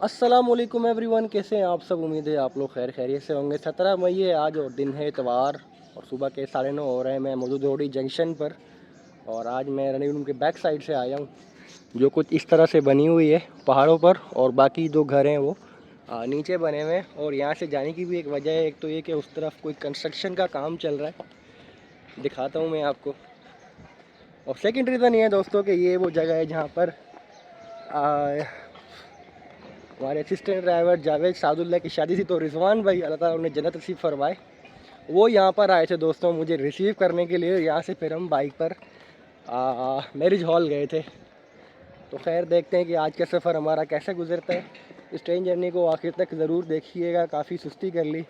अस्सलामुअलैकुम एवरीवन, कैसे हैं आप सब। उम्मीद है आप लोग खैर खैरियत से होंगे। 17 मई है आज और दिन है इतवार और सुबह के 9:30 हो रहे हैं। मैं मौजूद रोडी जंक्शन पर और आज मैं रनिंग रूम के बैक साइड से आया हूँ, जो कुछ इस तरह से बनी हुई है पहाड़ों पर, और बाकी जो घर हैं वो नीचे बने हुए हैं। और यहाँ से जाने की भी एक वजह है, एक तो ये कि उस तरफ कोई कंस्ट्रक्शन का काम चल रहा है, दिखाता हूँ मैं आपको। और सेकेंड रीज़न ये है दोस्तों कि ये वो जगह है जहाँ पर हमारे असिस्टेंट ड्राइवर जावेद सादुल्ला की शादी थी, तो रिजवान भाई अल्लाह ताला उन्हें जन्नत नसीब फरमाए, वो यहाँ पर आए थे दोस्तों मुझे रिसीव करने के लिए। यहाँ से फिर हम बाइक पर मैरिज हॉल गए थे। तो खैर देखते हैं कि आज का सफ़र हमारा कैसे गुजरता है। इस ट्रेन जर्नी को आखिर तक ज़रूर देखिएगा। काफ़ी सुस्ती कर ली।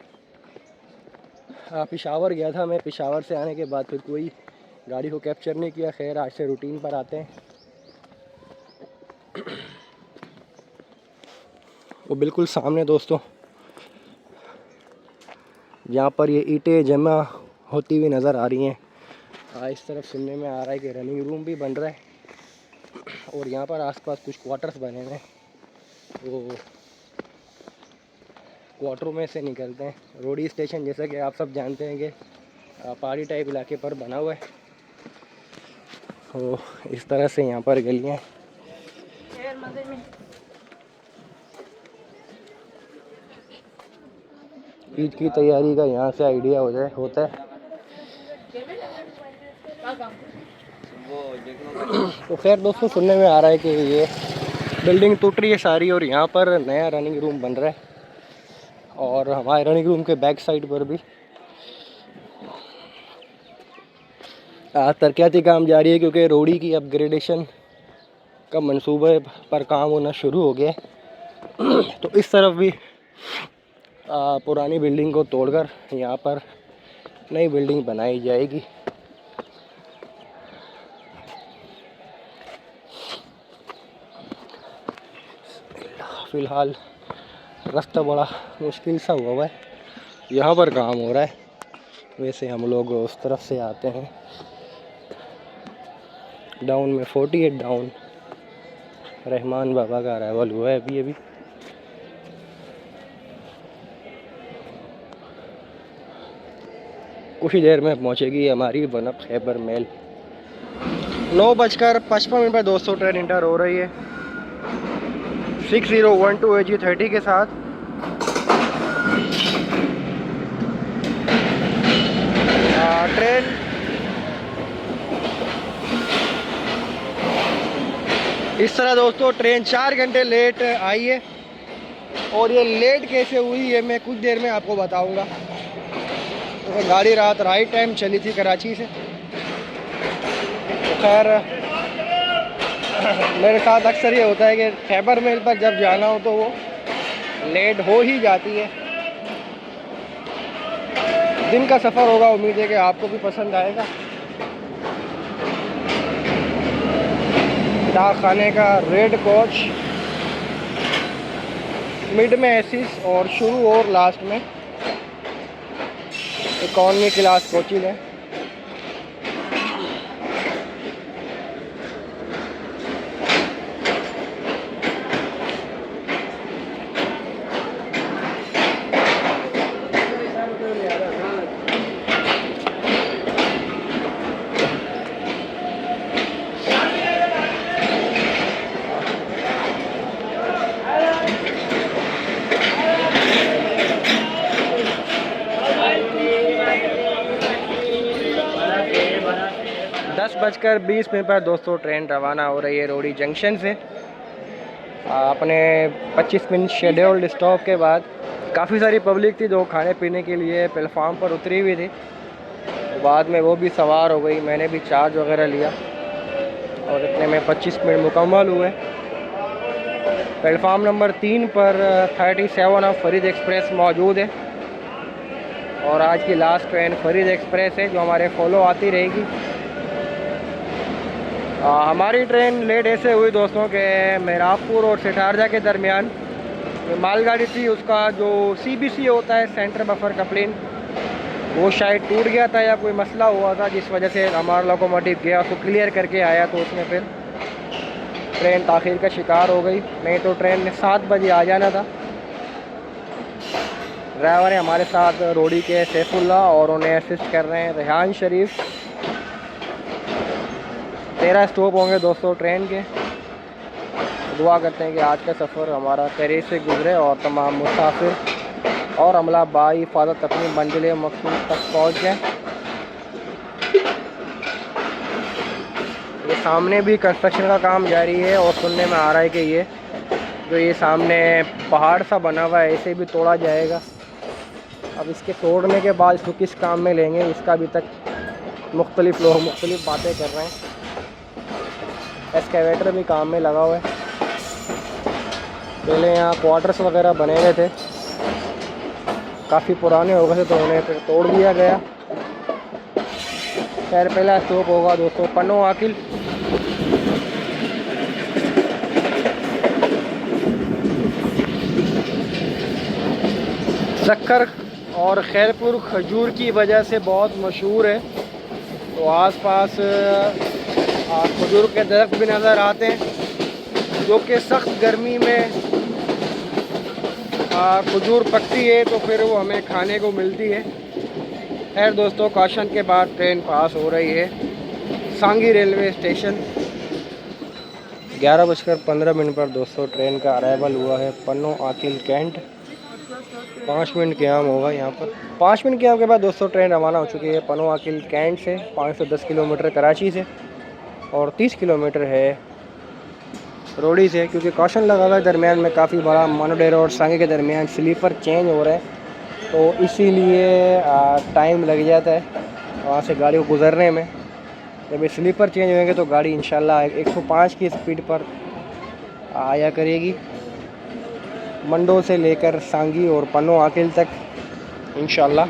पेशावर गया था मैं, पेशावर से आने के बाद फिर कोई गाड़ी को कैप्चर नहीं किया। खैर आज से रूटीन पर आते हैं। वो बिल्कुल सामने दोस्तों यहाँ पर ये ईंटें जमा होती हुई नज़र आ रही हैं। इस तरफ सुनने में आ रहा है कि रनिंग रूम भी बन रहा है और यहाँ पर आसपास कुछ क्वार्टर्स बने हुए हैं। तो क्वार्टरों में से निकलते हैं। रोडी स्टेशन जैसा कि आप सब जानते हैं कि पहाड़ी टाइप इलाके पर बना हुआ है। तो इस तरह से यहाँ पर गलियाँ ईद की तैयारी का यहाँ से आइडिया होता है। तो खैर दोस्तों सुनने में आ रहा है कि ये बिल्डिंग टूट रही है सारी और यहाँ पर नया रनिंग रूम बन रहा है। और हमारे रनिंग रूम के बैक साइड पर भी तरक्याती काम जारी है, क्योंकि रोडी की अपग्रेडेशन का मंसूबे पर काम होना शुरू हो गया है। तो इस तरफ भी पुरानी बिल्डिंग को तोड़कर यहाँ पर नई बिल्डिंग बनाई जाएगी। फ़िलहाल रास्ता बड़ा मुश्किल सा हुआ है, यहाँ पर काम हो रहा है। वैसे हम लोग उस तरफ से आते हैं। डाउन में 48 डाउन रहमान बाबा का अराइवल हुआ है अभी। कुछ ही देर में पहुंचेगी हमारी बनअप खैबर मेल। 9:55 पर दोस्तों ट्रेन इंटर हो रही है 6012 AG30 के साथ। ट्रेन इस तरह दोस्तों ट्रेन 4 घंटे लेट आई है। और ये लेट कैसे हुई है मैं कुछ देर में आपको बताऊंगा। तो गाड़ी रात राइट टाइम चली थी कराची से। तो खैर मेरे साथ अक्सर ये होता है कि खैबर मेल पर जब जाना हो तो वो लेट हो ही जाती है। दिन का सफ़र होगा, उम्मीद है कि आपको भी पसंद आएगा। डाक खाने का रेड कोच, मिड में एसिस और शुरू और लास्ट में इकॉनमी क्लास कोचिंग है। दस 10:20 पर दोस्तों ट्रेन रवाना हो रही है रोडी जंक्शन से। अपने 25 मिनट शेड्यूल्ड स्टॉप के बाद काफ़ी सारी पब्लिक थी जो खाने पीने के लिए प्लेटफार्म पर उतरी हुई थी। बाद में वो भी सवार हो गई, मैंने भी चार्ज वगैरह लिया और इतने में 25 मिनट मुकम्मल हुए। प्लेटफार्म नंबर 3 पर 37 ऑफ फरीद एक्सप्रेस मौजूद है और आज की लास्ट ट्रेन फरीद एक्सप्रेस है जो हमारे फॉलो आती रहेगी। हमारी ट्रेन लेट ऐसे हुई दोस्तों के मेरापुर और सिटारजा के दरमियान जो मालगाड़ी थी उसका जो CBC होता है सेंटर बफर कपलिंग, वो शायद टूट गया था या कोई मसला हुआ था, जिस वजह से हमारा लोकोमोटिव गया उसको क्लियर करके आया। तो उसमें फिर ट्रेन ताख़ीर का शिकार हो गई, नहीं तो ट्रेन ने 7 बजे आ जाना था। ड्राइवर है हमारे साथ रोडी के सैफुल्ला और उन्हें असिस्ट कर रहे हैं रेहान शरीफ। 13 स्टॉप होंगे दोस्तों ट्रेन के। दुआ करते हैं कि आज का सफ़र हमारा खैरियत से गुजरे और तमाम मुसाफिर और अमला बाई हिफाजत अपनी मंजिल मकसूद तक पहुँच जाए। ये सामने भी कंस्ट्रक्शन का काम जारी है और सुनने में आ रहा है कि ये जो ये सामने पहाड़ सा बना हुआ है इसे भी तोड़ा जाएगा। अब इसके तोड़ने के बाद इसको किस काम में लेंगे, इसका अभी तक मुख्तलिफ लोग मुख्तलिफ बातें कर रहे हैं। एक्सकेवेटर भी काम में लगा हुआ है। पहले यहाँ क्वार्टर्स वगैरह बने हुए थे, काफ़ी पुराने हो गए थे तो उन्हें फिर तोड़ दिया गया। खैर पहला स्टॉप होगा दोस्तों पन्नो आकिल। सक्कर और खैरपुर खजूर की वजह से बहुत मशहूर है, तो आसपास खजूर के दरख्त भी नज़र आते हैं जो कि सख्त गर्मी में खजूर पकती है तो फिर वो हमें खाने को मिलती है। खैर दोस्तों कॉशन के बाद ट्रेन पास हो रही है सांगी रेलवे स्टेशन। 11:15 पर दोस्तों ट्रेन का अराइवल हुआ है पन्नो आकिल कैंट। 5 मिनट के आम होगा यहाँ पर। 5 मिनट के आम के बाद दोस्तों ट्रेन रवाना हो चुकी है पन्नो आकिल कैंट से। 510 किलोमीटर कराची से और 30 किलोमीटर है रोडी से। क्योंकि कॉशन लगा हुआ है दरमियान में काफ़ी बड़ा, मानोडेरा और सांगी के दरमियान स्लीपर चेंज हो रहा है तो इसीलिए टाइम लग जाता है वहाँ से गाड़ी को गुज़रने में। जब ये स्लीपर चेंज होंगे तो गाड़ी इंशाल्लाह 105 की स्पीड पर आया करेगी मंडो से लेकर सांगी और पन्नो आकिल तक इंशाल्लाह।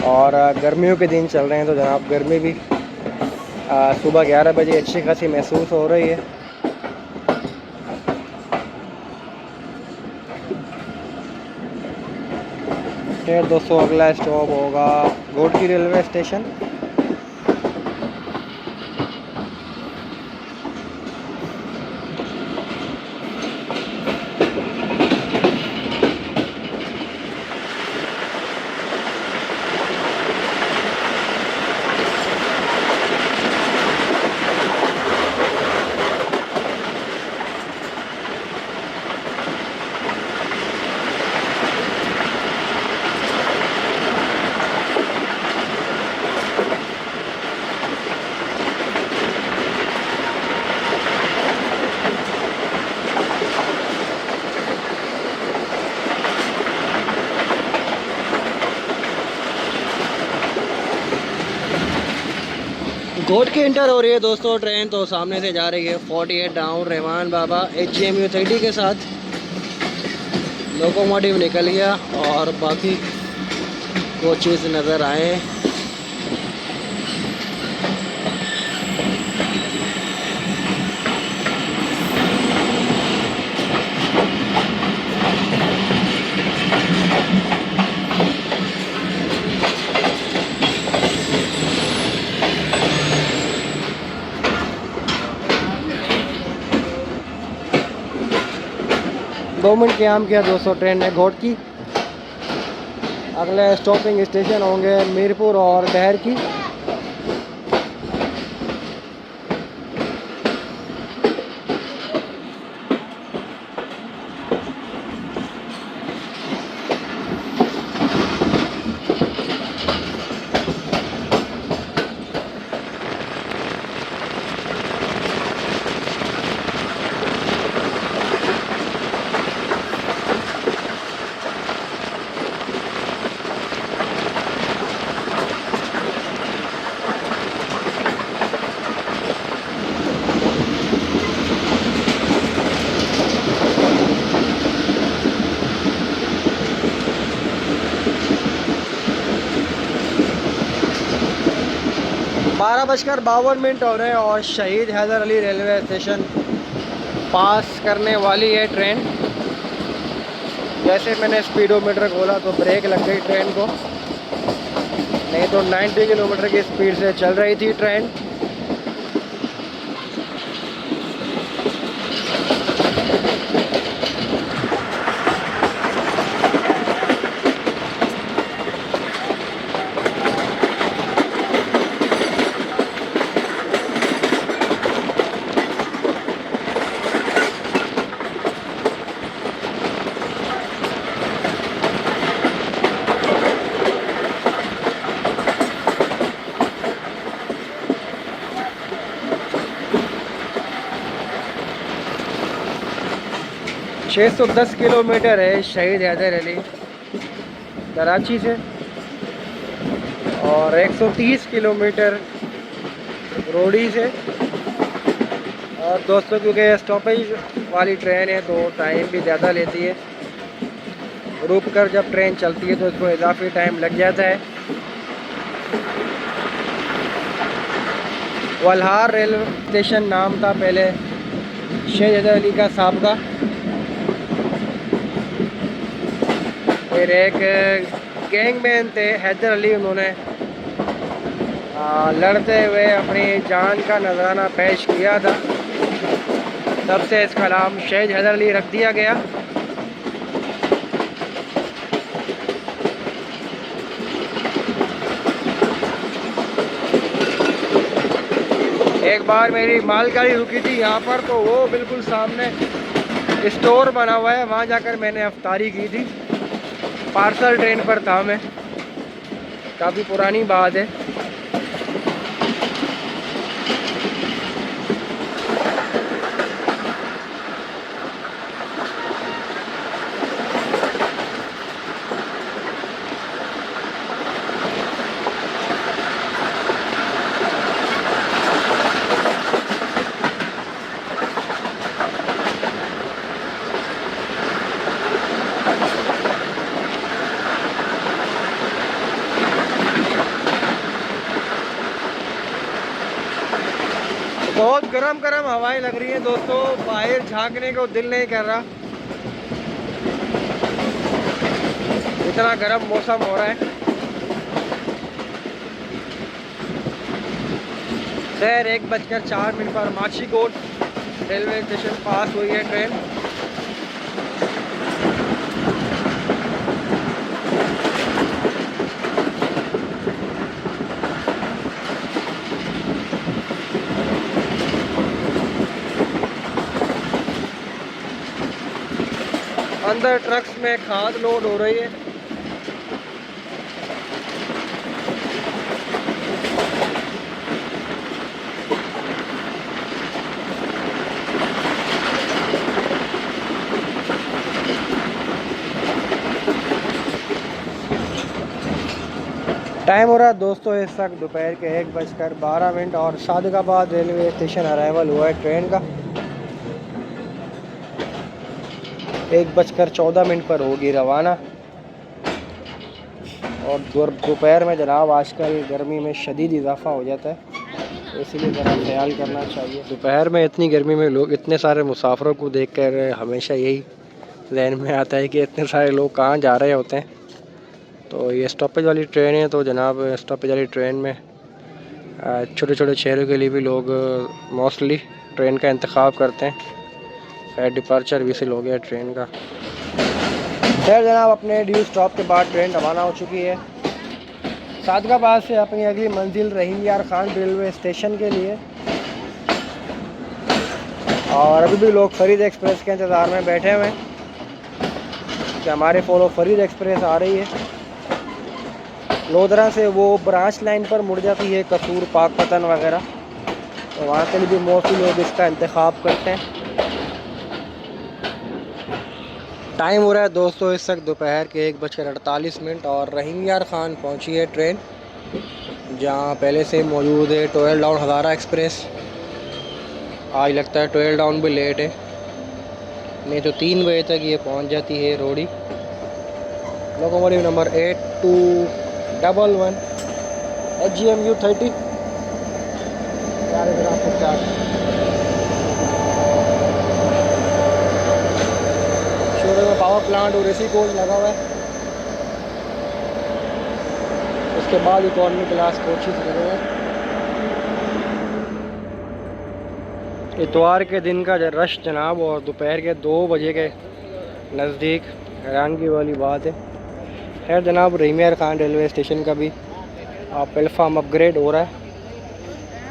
और गर्मियों के दिन चल रहे हैं तो जनाब गर्मी भी सुबह 11 बजे अच्छी खासी महसूस हो रही है। फिर दोस्तों अगला स्टॉप होगा घोटकी रेलवे स्टेशन। घोट के इंटर हो रही है दोस्तों ट्रेन, तो सामने से जा रही है 48 डाउन रहमान बाबा HMU 30 के साथ। लोकोमोटिव निकल गया और बाकी कोचेस नज़र आए। दो मिनट के आम किया दोस्तों ट्रेन ने घोट की। अगले स्टॉपिंग स्टेशन होंगे मीरपुर और डहर की। बारह बजकर 52 हो रहे हैं और शहीद हैदर अली रेलवे स्टेशन पास करने वाली है ट्रेन। जैसे मैंने स्पीडोमीटर खोला तो ब्रेक लग गई ट्रेन को। नहीं तो 90 किलोमीटर की स्पीड से चल रही थी ट्रेन। छः 610 किलोमीटर है शहीद हैदर अली कराची से, और 130 किलोमीटर रोडी से। और दोस्तों क्योंकि स्टॉपेज वाली ट्रेन है तो टाइम भी ज़्यादा लेती है, रुक कर जब ट्रेन चलती है तो इसको इजाफी टाइम लग जाता है। वल्हार रेलवे स्टेशन नाम था पहले शहीद हैदर अली का साहब का। फिर एक गैंगमैन थे हैदर अली, उन्होंने लड़ते हुए अपनी जान का नजराना पेश किया था, तब से इसका नाम शहीद हैदर अली रख दिया गया। एक बार मेरी मालगाड़ी रुकी थी यहाँ पर, तो वो बिल्कुल सामने स्टोर बना हुआ है, वहाँ जाकर मैंने अफ्तारी की थी। पार्सल ट्रेन पर था मैं, काफ़ी पुरानी बात है। बहुत गरम गरम हवाएं लग रही हैं दोस्तों, बाहर झांकने को दिल नहीं कर रहा, इतना गरम मौसम हो रहा है। शहर 1:04 पर माछीकोट रेलवे स्टेशन पास हुई है ट्रेन। अंदर ट्रक्स में खाद लोड हो रही है। टाइम हो रहा है दोस्तों इस वक्त दोपहर के 1:12 और सादिकाबाद रेलवे स्टेशन अराइवल हुआ है ट्रेन का। 1:14 पर होगी रवाना। और दोपहर में जनाब आजकल गर्मी में शदीद इजाफा हो जाता है, तो इसीलिए ज़रा ख्याल करना चाहिए। दोपहर में इतनी गर्मी में लोग, इतने सारे मुसाफिरों को देखकर हमेशा यही ज़हन में आता है कि इतने सारे लोग कहाँ जा रहे होते हैं। तो ये स्टॉपेज वाली ट्रेन है, तो जनाब स्टॉपेज वाली ट्रेन में छोटे छोटे शहरों के लिए भी लोग मोस्टली ट्रेन का इंतखाब करते हैं। खैर डिपार्चर विसिल हो गया ट्रेन का। खैर जनाब अपने ड्यू स्टॉप के बाद ट्रेन रवाना हो चुकी है सादगाबाद से अपनी अगली मंजिल रहीम यार खान रेलवे स्टेशन के लिए। और अभी भी लोग फरीद एक्सप्रेस के इंतज़ार में बैठे हुए हैं कि हमारे फॉलो फरीद एक्सप्रेस आ रही है। लोधरा से वो ब्रांच लाइन पर मुड़ जाती है कसूर पाकपतन वगैरह, तो वहाँ के लिए भी मोस्टली लोग इसका इंतखाब करते हैं। टाइम हो रहा है दोस्तों इस वक्त दोपहर के 1:48 और रहीम यार खान पहुँची है ट्रेन, जहाँ पहले से मौजूद है टोयल डाउन हज़ारा एक्सप्रेस। आज लगता है टोयल डाउन भी लेट है, नहीं तो 3 बजे तक ये पहुँच जाती है रोडी। Locomotive number 8211 HGMU 30। आपको क्या पावर प्लांट और एसी कोच लगा हुआ है। उसके बाद इकॉनमी क्लास कोचेस करेंगे। इतवार के दिन का रश जनाब, और दोपहर के 2 बजे के नज़दीक, हैरानगी वाली बात है। खैर जनाब, रहीम यार खान रेलवे स्टेशन का भी प्लेटफार्म अपग्रेड हो रहा है।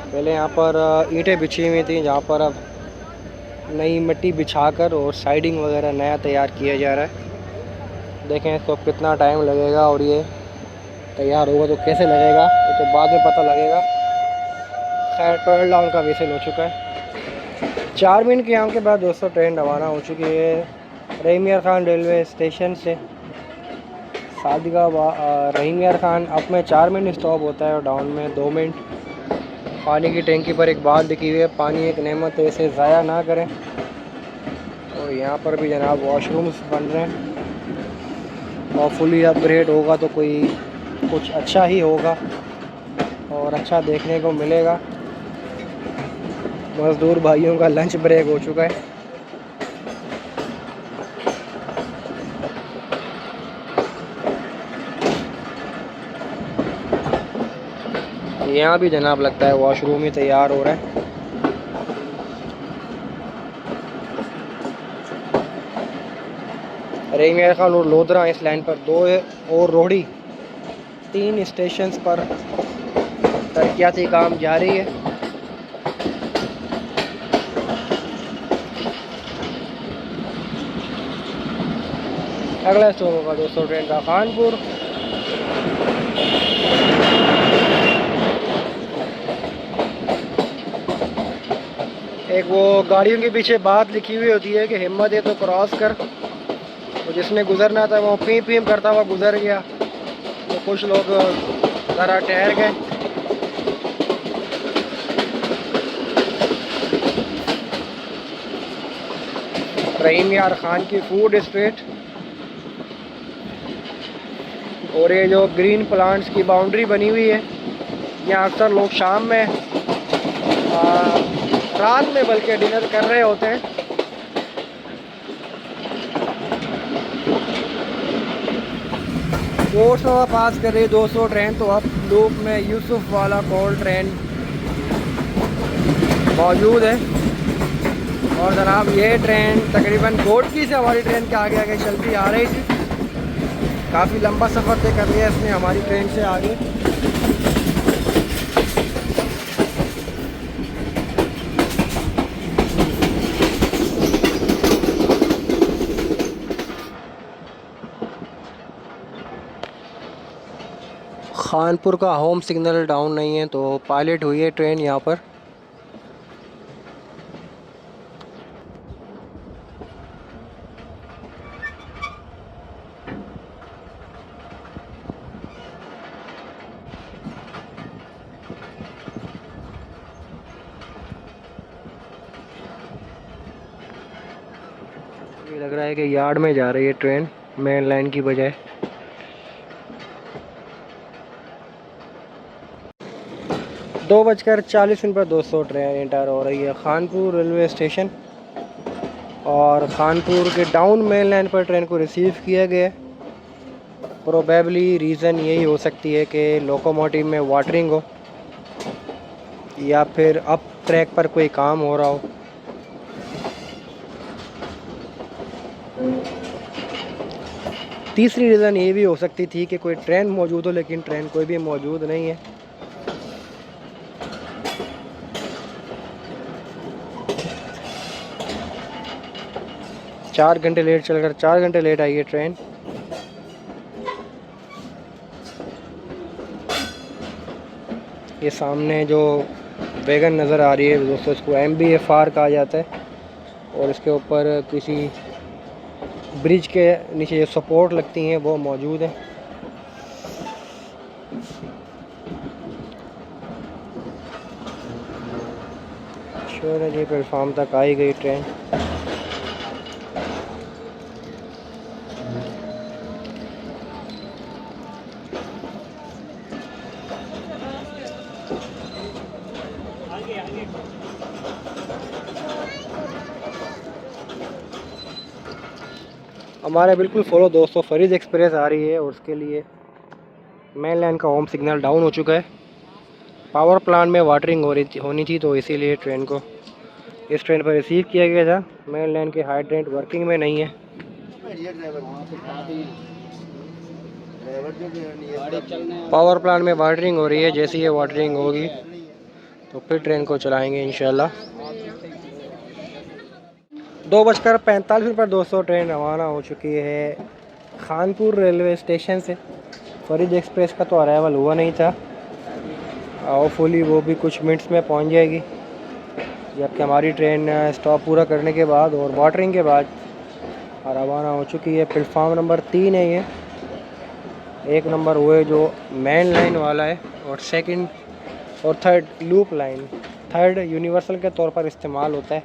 पहले यहाँ पर ईंटें बिछी हुई थी, जहाँ पर अब नई मिट्टी बिछाकर और साइडिंग वगैरह नया तैयार किया जा रहा है। देखें इसको कितना टाइम लगेगा और ये तैयार होगा तो कैसे लगेगा, ये तो बाद में पता लगेगा। खैर टोल डाउन का विसल हो चुका है। 4 मिनट के यहाँ के बाद दोस्तों ट्रेन रवाना हो चुकी है रहीम यार खान रेलवे स्टेशन से। सादिका रहीम यार खान अप में 4 मिनट स्टॉप होता है और डाउन में 2 मिनट। पानी की टैंकी पर एक बात लिखी हुई है, पानी एक नेमत है, इसे ज़ाया ना करें। और यहाँ पर भी जनाब वॉशरूम्स बन रहे हैं और फुली अपग्रेड होगा तो कोई कुछ अच्छा ही होगा और अच्छा देखने को मिलेगा। मज़दूर भाइयों का लंच ब्रेक हो चुका है। यहाँ भी जनाब लगता है वॉशरूम ही तैयार हो रहा है। रहीम यार खान और लोधरा इस लाइन पर 2 और रोहड़ी, 3 स्टेशन पर तरक्याती काम जारी है। अगला स्टॉप होगा दोस्तों ट्रेन का खानपुर। एक वो गाड़ियों के पीछे बात लिखी हुई होती है कि हिम्मत है तो क्रॉस कर, तो जिसने गुजरना था वो पीं पीं करता हुआ गुजर गया, तो कुछ लोग ज़रा ठहर गए। रहीम यार खान की फूड स्ट्रीट, और ये जो ग्रीन प्लांट्स की बाउंड्री बनी हुई है, यहाँ अक्सर लोग शाम में रात में बल्कि डिनर कर रहे होते हैं। कोर्सवा पास कर रही 200 ट्रेन, तो अब लूप में यूसुफ वाला कोल ट्रेन मौजूद है। और जनाब ये ट्रेन तकरीबन गोडकी से हमारी ट्रेन के आगे आगे चलती आ रही थी। काफ़ी लंबा सफ़र तय कर लिया इसने हमारी ट्रेन से आगे। खानपुर का होम सिग्नल डाउन नहीं है, तो पायलट हुई है ट्रेन यहाँ पर। ये लग रहा है कि यार्ड में जा रही है ट्रेन मेन लाइन की बजाय। 2:40 पर दोस्तों ट्रेन एंटर हो रही है खानपुर रेलवे स्टेशन, और खानपुर के डाउन मेन लाइन पर ट्रेन को रिसीव किया गया। प्रोबेबली रीज़न यही हो सकती है कि लोकोमोटिव में वाटरिंग हो या फिर अप ट्रैक पर कोई काम हो रहा हो। तीसरी रीज़न ये भी हो सकती थी कि कोई ट्रेन मौजूद हो, लेकिन ट्रेन कोई भी मौजूद नहीं है। चार घंटे लेट चलकर 4 घंटे लेट आई है ट्रेन। ये सामने जो वैगन नज़र आ रही है दोस्तों, इसको MBFR कहा जाता है, और इसके ऊपर किसी ब्रिज के नीचे जो सपोर्ट लगती हैं वो मौजूद है। श्योर है जी प्लेटफार्म तक आई गई ट्रेन। हमारे बिल्कुल फॉलो दोस्तों फरीद एक्सप्रेस आ रही है, और उसके लिए मेन लाइन का होम सिग्नल डाउन हो चुका है। पावर प्लांट में वाटरिंग होनी थी, तो इसीलिए ट्रेन को इस ट्रेन पर रिसीव किया गया था। मेन लाइन के हाइड्रेंट वर्किंग में नहीं है। पावर प्लांट में वाटरिंग हो रही है, जैसी ये वाटरिंग होगी तो फिर ट्रेन को चलाएंगे इंशाल्लाह। 2:45 पर दोस्तों ट्रेन रवाना हो चुकी है खानपुर रेलवे स्टेशन से। फरीद एक्सप्रेस का तो अराइवल हुआ नहीं था, होपफुली वो भी कुछ मिनट्स में पहुंच जाएगी, जबकि हमारी ट्रेन स्टॉप पूरा करने के बाद और वाटरिंग के बाद रवाना हो चुकी है। प्लेटफार्म नंबर 3 है ये। एक नंबर वो है जो मेन लाइन वाला है, और सेकंड और third loop line, third universal के तौर पर इस्तेमाल होता है।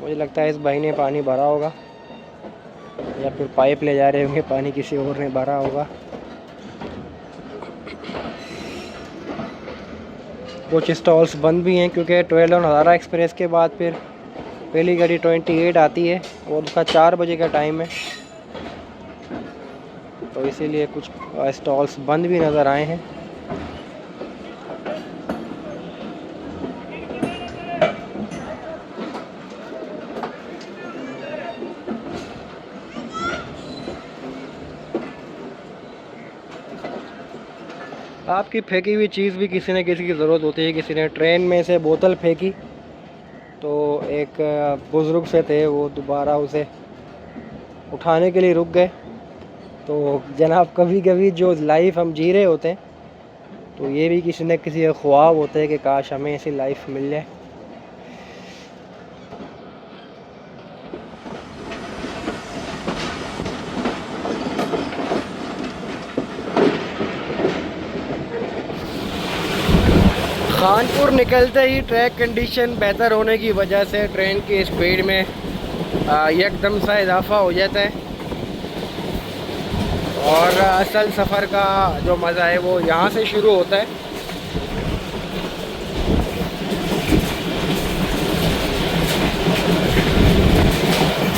मुझे लगता है इस भाई ने पानी भरा होगा, या फिर पाइप ले जा रहे होंगे, पानी किसी और ने भरा होगा। कुछ स्टॉल्स बंद भी हैं क्योंकि 12 और हज़ारा एक्सप्रेस के बाद फिर पहली गाड़ी 28 आती है और उसका 4 बजे का टाइम है, तो इसीलिए कुछ स्टॉल्स बंद भी नज़र आए हैं। आपकी फेंकी हुई चीज़ भी किसी न किसी की ज़रूरत होती है। किसी ने ट्रेन में से बोतल फेंकी तो एक बुज़ुर्ग से थे, वो दोबारा उसे उठाने के लिए रुक गए। तो जनाब, कभी कभी जो लाइफ हम जी रहे होते हैं, तो ये भी किसी न किसी का ख्वाब होता है कि काश हमें ऐसी लाइफ मिल जाए। कानपुर निकलते ही ट्रैक कंडीशन बेहतर होने की वजह से ट्रेन की स्पीड में एकदम सा इजाफा हो जाता है, और असल सफ़र का जो मज़ा है वो यहाँ से शुरू होता है।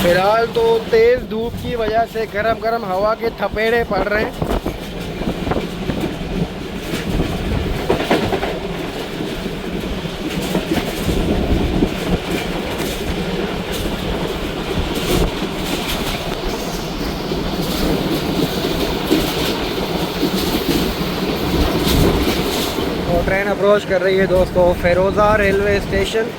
फ़िलहाल तो तेज़ धूप की वजह से गरम गरम हवा के थपेड़े पड़ रहे हैं। और ट्रेन अप्रोच कर रही है दोस्तों फ़िरोज़ा रेलवे स्टेशन।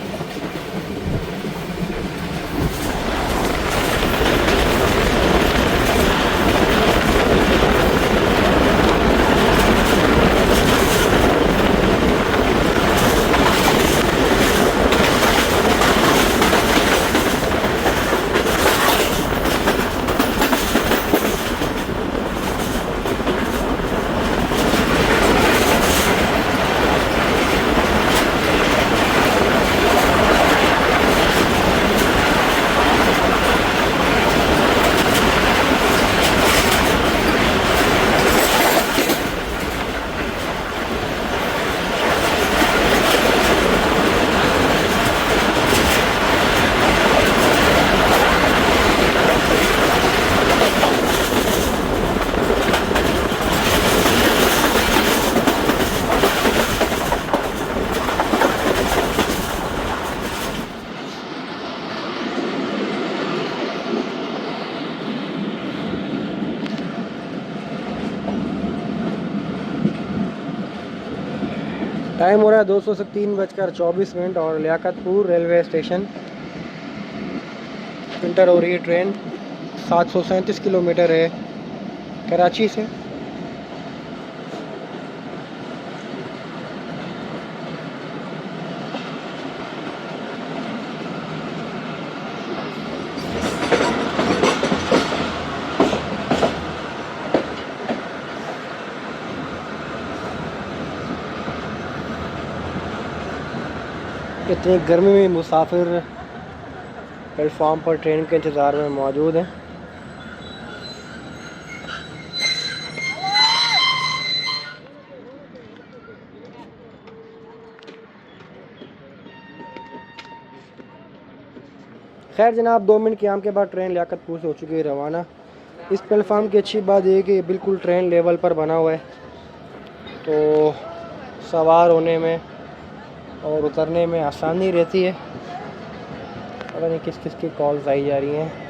टाइम हो रहा है 200 से 3:24 और लियाकतपुर रेलवे स्टेशन इंटर हो रही है ट्रेन। 737 किलोमीटर है कराची से। इतनी गर्मी में मुसाफिर प्लेटफॉर्म पर ट्रेन के इंतज़ार में मौजूद हैं। खैर जनाब, 2 मिनट क़याम के बाद ट्रेन लियाकतपुर से हो चुकी है रवाना। इस प्लेटफॉर्म की अच्छी बात यह है कि बिल्कुल ट्रेन लेवल पर बना हुआ है, तो सवार होने में और उतरने में आसानी रहती है। पता नहीं किस किस की कॉल्स आई जा रही हैं।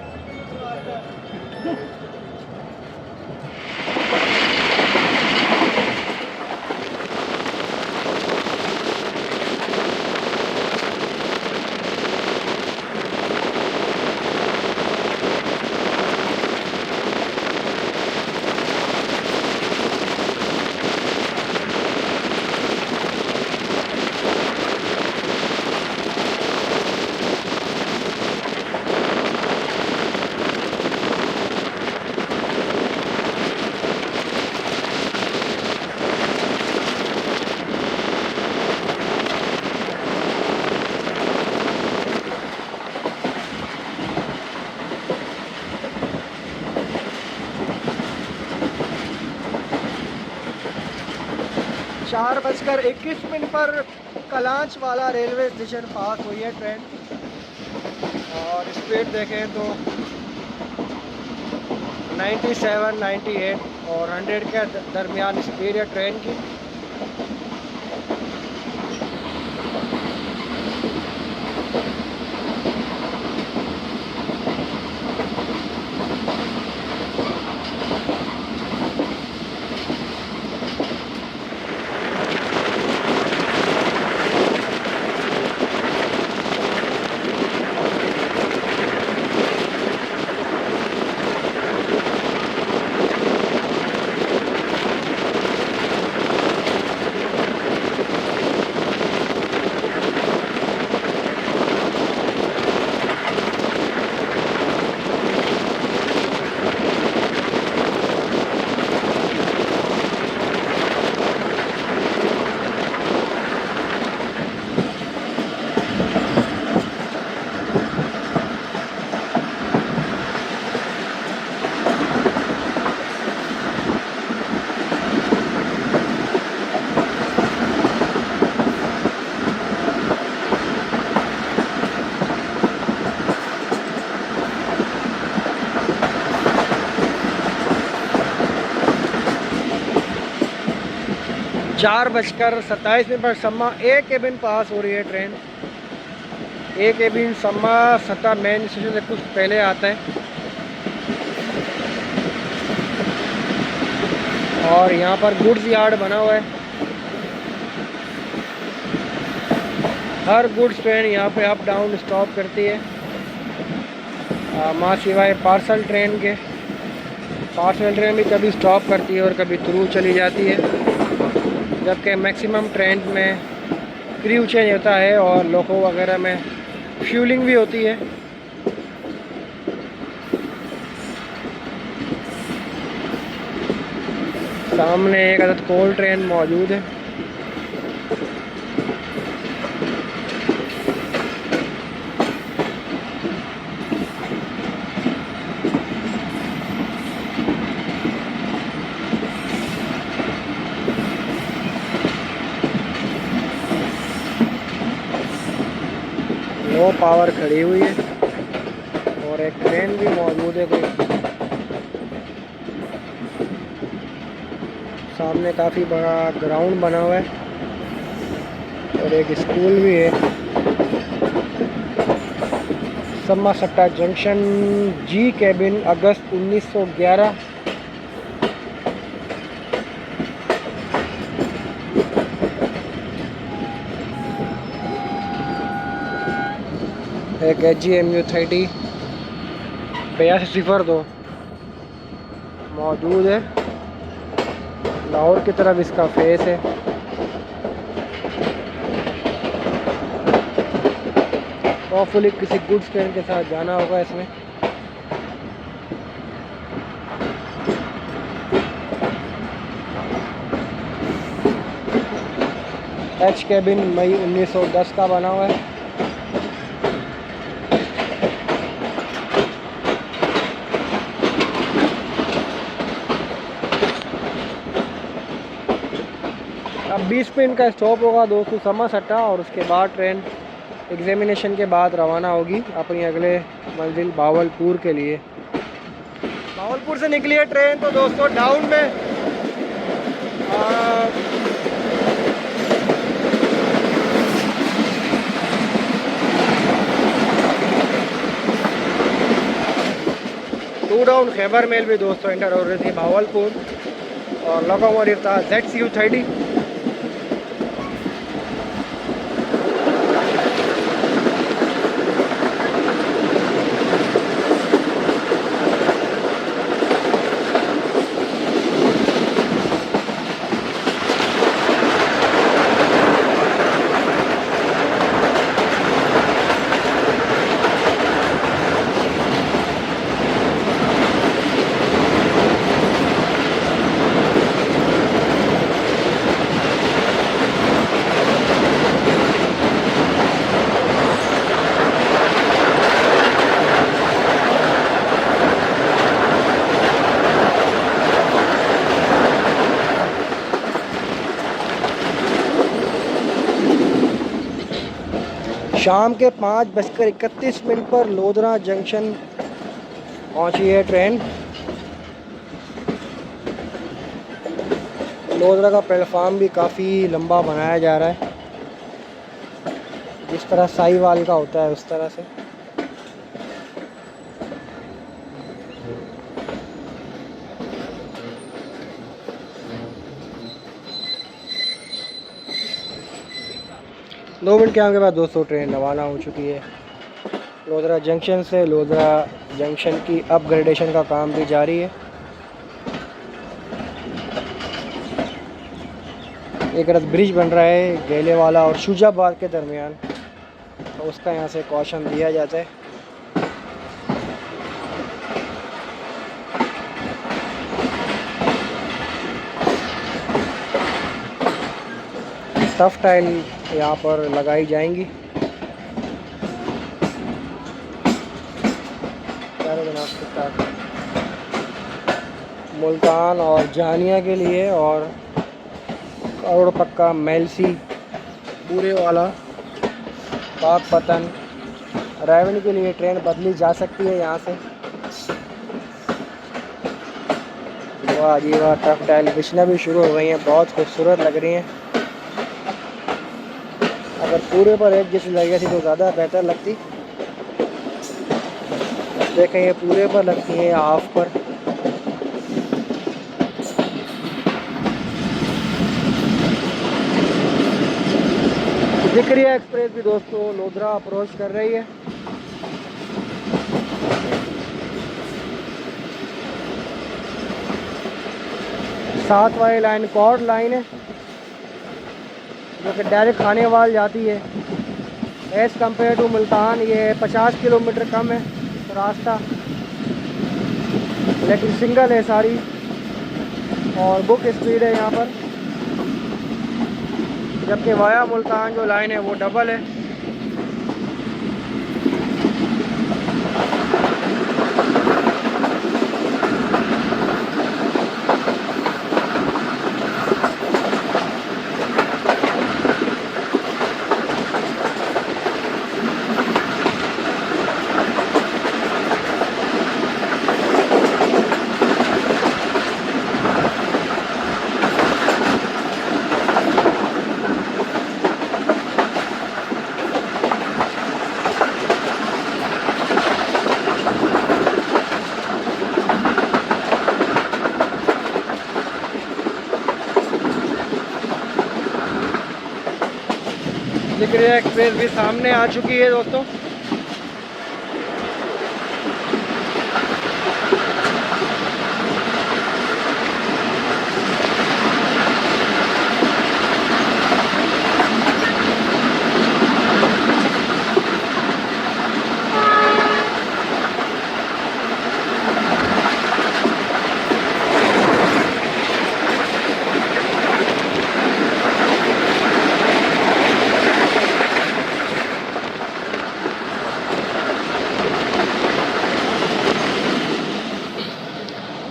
चार बजकर 21 मिनट पर कलांच वाला रेलवे स्टेशन पास हुई है ट्रेन। और स्पीड देखें तो 97, 98 और 100 के दरमियान स्पीड है ट्रेन की। चार बजकर 27 मिनट पर सम्मा ए केबिन पास हो रही है ट्रेन। ए केबिन सम्मा सत्ता मेन स्टेशन से कुछ पहले आता है। और यहाँ पर गुड्स यार्ड बना हुआ है। हर गुड्स ट्रेन यहाँ पे अप डाउन स्टॉप करती है, माँ सिवाय पार्सल ट्रेन के। पार्सल ट्रेन भी कभी स्टॉप करती है और कभी थ्रू चली जाती है, जबकि मैक्सिमम ट्रेन में क्रू चेंज होता है और लोको वगैरह में फ्यूलिंग भी होती है। सामने एक अदद कोल ट्रेन मौजूद है। लो पावर खड़ी हुई है और एक ट्रेन भी मौजूद है कोई। सामने काफ़ी बड़ा ग्राउंड बना हुआ है और एक स्कूल भी है। सम्मा सट्टा जंक्शन जी केबिन अगस्त 1911। एक HGMU 30 8202 मौजूद है। लाहौर की तरफ इसका फेस है। होपफुली किसी गुड्स ट्रेन के साथ जाना होगा इसमें। एच केबिन मई 1910 का बना हुआ है। अब 20 मिनट का स्टॉप होगा दोस्तों सम्मा सट्टा, और उसके बाद ट्रेन एग्जामिनेशन के बाद रवाना होगी अपनी अगले मंजिल भावलपुर के लिए। भावलपुर से निकली है ट्रेन तो दोस्तों डाउन में न्यू टाउन खैबर मेल भी दोस्तों एंटर हो रही थी भावलपुर, और लोकोमोटिव था ZCU30। शाम के 5:31 पर लोधरा जंक्शन पहुंची है ट्रेन। लोधरा का प्लेटफार्म भी काफ़ी लंबा बनाया जा रहा है, जिस तरह साहिवाल का होता है उस तरह से। दो मिनट के आने के बाद दोस्तों ट्रेन रवाना हो चुकी है लोधरा जंक्शन से। लोधरा जंक्शन की अपग्रेडेशन का काम भी जारी है। एक तरफ ब्रिज बन रहा है गेलेवाला और शुजाबाद के दरमियान, तो उसका यहाँ से कॉशन दिया जाता है। टफ टाइल यहाँ पर लगाई जाएंगी। मुल्तान और जानिया के लिए, और करोड़ पक्का मेलसी पूरे वाला पाकपतन रायवन के लिए ट्रेन बदली जा सकती है यहाँ से। वाह जी वाह, टफ टाइल बिछना भी शुरू हो गई हैं, बहुत खूबसूरत लग रही हैं। अगर पूरे पर एक जैसी लग गई थी तो ज़्यादा बेहतर लगती। देखें ये पूरे पर लगती है या हाफ पर। जिक्रिया एक्सप्रेस भी दोस्तों लोधरा अप्रोच कर रही है। सात वाली लाइन कॉर्ड लाइन है, जो कि डायरेक्ट खानेवाल जाती है। एज़ कम्पेयर टू मुल्तान ये 50 किलोमीटर कम है रास्ता, लेकिन सिंगल है सारी, और बुक स्पीड है यहाँ पर। जबकि वाया मुल्तान जो लाइन है वो डबल है। जिक्रिया एक्सप्रेस भी सामने आ चुकी है दोस्तों।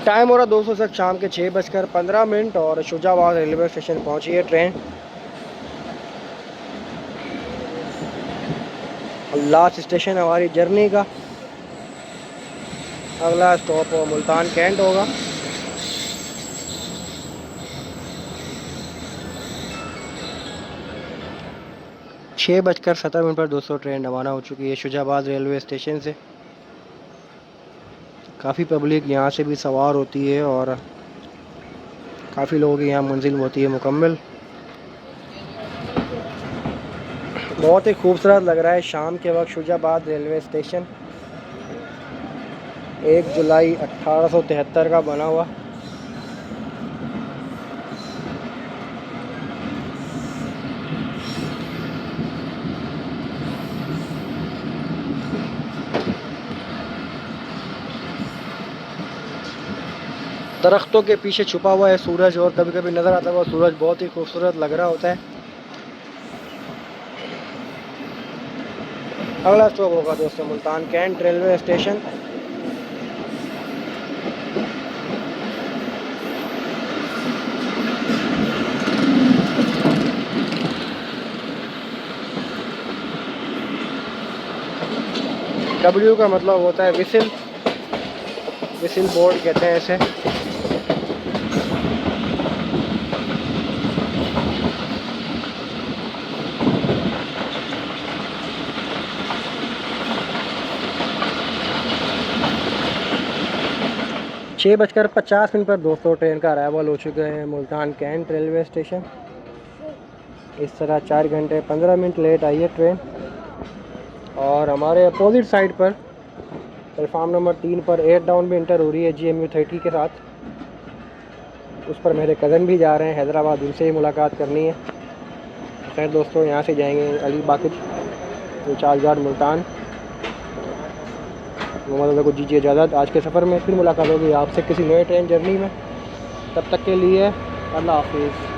टाइम हो रहा दोस्तों सर शाम के 6:15 और शुजाबाद रेलवे स्टेशन पहुंची है ट्रेन। लास्ट स्टेशन हमारी जर्नी का, अगला स्टॉप मुल्तान कैंट होगा। छः बजकर 17 मिनट पर दोस्तों ट्रेन रवाना हो चुकी है शुजाबाद रेलवे स्टेशन से। काफ़ी पब्लिक यहाँ से भी सवार होती है और काफ़ी लोगों की यहाँ मंजिल होती है मुकम्मल। बहुत ही खूबसूरत लग रहा है शाम के वक्त शुजाबाद रेलवे स्टेशन। 1 जुलाई 1873 का बना हुआ। दरख्तों के पीछे छुपा हुआ है सूरज और कभी कभी नज़र आता हुआ सूरज बहुत ही खूबसूरत लग रहा होता है। अगला स्टॉप होगा दोस्तों Multan cantt railway station. W का मतलब होता है विसिल, विसिल बोर्ड कहते हैं इसे। छः बजकर 50 पर दोस्तों ट्रेन का अराइवल हो चुका है मुल्तान कैंट रेलवे स्टेशन। इस तरह 4 घंटे 15 मिनट लेट आई है ट्रेन। और हमारे अपोजिट साइड पर प्लेटफार्म नंबर 3 पर 8 डाउन भी इंटर हो रही है GMU 30 के साथ। उस पर मेरे कज़न भी जा रहे हैं हैदराबाद, उनसे ही मुलाकात करनी है। खैर दोस्तों यहाँ से जाएंगे अली बाकिर रिचार्ज गार्ड मुल्तान। मोहम्मद को दीजिए इजाज़त। आज के सफ़र में फिर मुलाकात होगी आपसे किसी नए ट्रेन जर्नी में। तब तक के लिए अल्लाह हाफिज़।